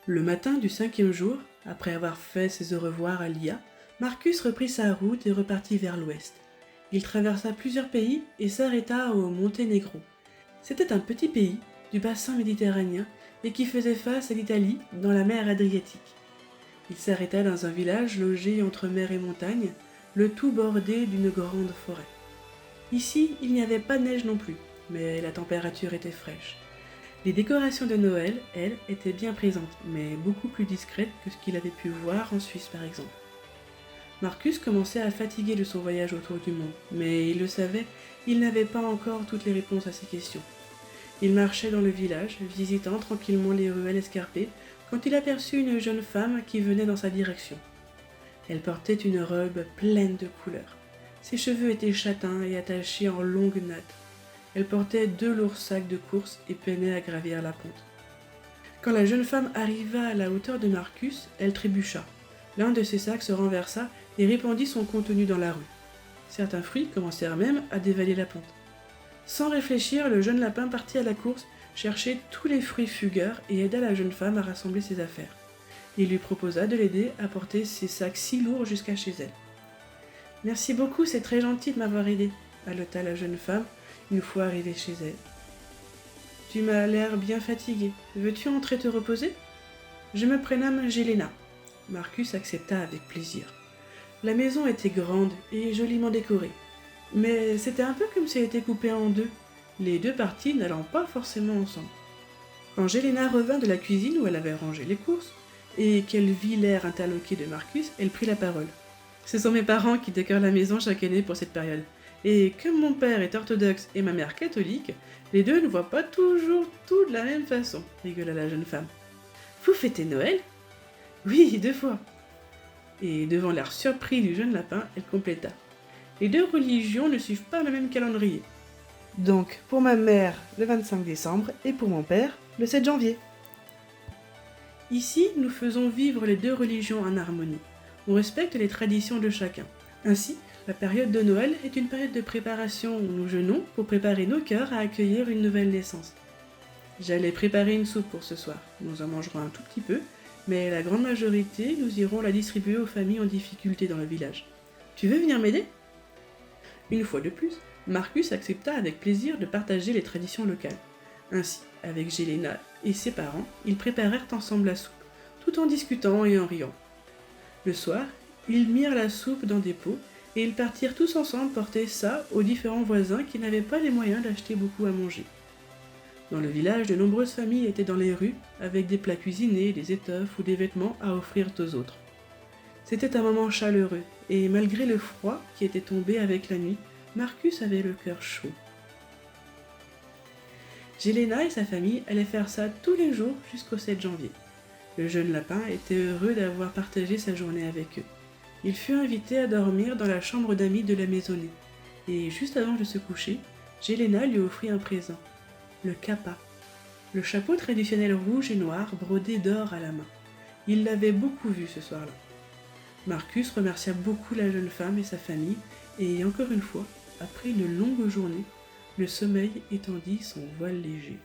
Le matin du 5e jour, après avoir fait ses au revoir à Lia, Marcus reprit sa route et repartit vers l'ouest. Il traversa plusieurs pays et s'arrêta au Monténégro. C'était un petit pays du bassin méditerranéen et qui faisait face à l'Italie dans la mer Adriatique. Il s'arrêta dans un village logé entre mer et montagne, le tout bordé d'une grande forêt. Ici, il n'y avait pas de neige non plus, mais la température était fraîche. Les décorations de Noël, elles, étaient bien présentes, mais beaucoup plus discrètes que ce qu'il avait pu voir en Suisse par exemple. Marcus commençait à fatiguer de son voyage autour du monde, mais il le savait, il n'avait pas encore toutes les réponses à ses questions. Il marchait dans le village, visitant tranquillement les ruelles escarpées, quand il aperçut une jeune femme qui venait dans sa direction. Elle portait une robe pleine de couleurs. Ses cheveux étaient châtains et attachés en longues nattes. Elle portait 2 lourds sacs de course et peinait à gravir la pente. Quand la jeune femme arriva à la hauteur de Marcus, elle trébucha. L'un de ses sacs se renversa et répandit son contenu dans la rue. Certains fruits commencèrent même à dévaler la pente. Sans réfléchir, le jeune lapin partit à la course, chercher tous les fruits fugueurs et aida la jeune femme à rassembler ses affaires. Il lui proposa de l'aider à porter ses sacs si lourds jusqu'à chez elle. « Merci beaucoup, c'est très gentil de m'avoir aidé », haleta la jeune femme une fois arrivée chez elle. « Tu m'as l'air bien fatigué. Veux-tu entrer te reposer ? Je me prénomme Jelena. » Marcus accepta avec plaisir. La maison était grande et joliment décorée. Mais c'était un peu comme si elle était coupée en deux, les deux parties n'allant pas forcément ensemble. Quand Jelena revint de la cuisine où elle avait rangé les courses, et qu'elle vit l'air interloqué de Marcus, elle prit la parole. « Ce sont mes parents qui décorent la maison chaque année pour cette période. Et comme mon père est orthodoxe et ma mère catholique, les deux ne voient pas toujours tout de la même façon, » rigola la jeune femme. « Vous fêtez Noël ? » ?»« Oui, 2 fois. » Et devant l'air surpris du jeune lapin, elle compléta. « Les 2 religions ne suivent pas le même calendrier. Donc, pour ma mère, le 25 décembre, et pour mon père, le 7 janvier. » Ici, nous faisons vivre les 2 religions en harmonie. On respecte les traditions de chacun. Ainsi, la période de Noël est une période de préparation où nous jeûnons pour préparer nos cœurs à accueillir une nouvelle naissance. J'allais préparer une soupe pour ce soir. Nous en mangerons un tout petit peu, mais la grande majorité, nous irons la distribuer aux familles en difficulté dans le village. Tu veux venir m'aider ? Une fois de plus, Marcus accepta avec plaisir de partager les traditions locales. Ainsi, avec Jelena et ses parents, ils préparèrent ensemble la soupe, tout en discutant et en riant. Le soir, ils mirent la soupe dans des pots et ils partirent tous ensemble porter ça aux différents voisins qui n'avaient pas les moyens d'acheter beaucoup à manger. Dans le village, de nombreuses familles étaient dans les rues avec des plats cuisinés, des étoffes ou des vêtements à offrir aux autres. C'était un moment chaleureux et malgré le froid qui était tombé avec la nuit, Marcus avait le cœur chaud. Jelena et sa famille allaient faire ça tous les jours jusqu'au 7 janvier. Le jeune lapin était heureux d'avoir partagé sa journée avec eux. Il fut invité à dormir dans la chambre d'amis de la maisonnée. Et juste avant de se coucher, Jelena lui offrit un présent, le kapa, le chapeau traditionnel rouge et noir brodé d'or à la main. Il l'avait beaucoup vu ce soir-là. Marcus remercia beaucoup la jeune femme et sa famille, et encore une fois, après une longue journée, le sommeil étendit son voile léger.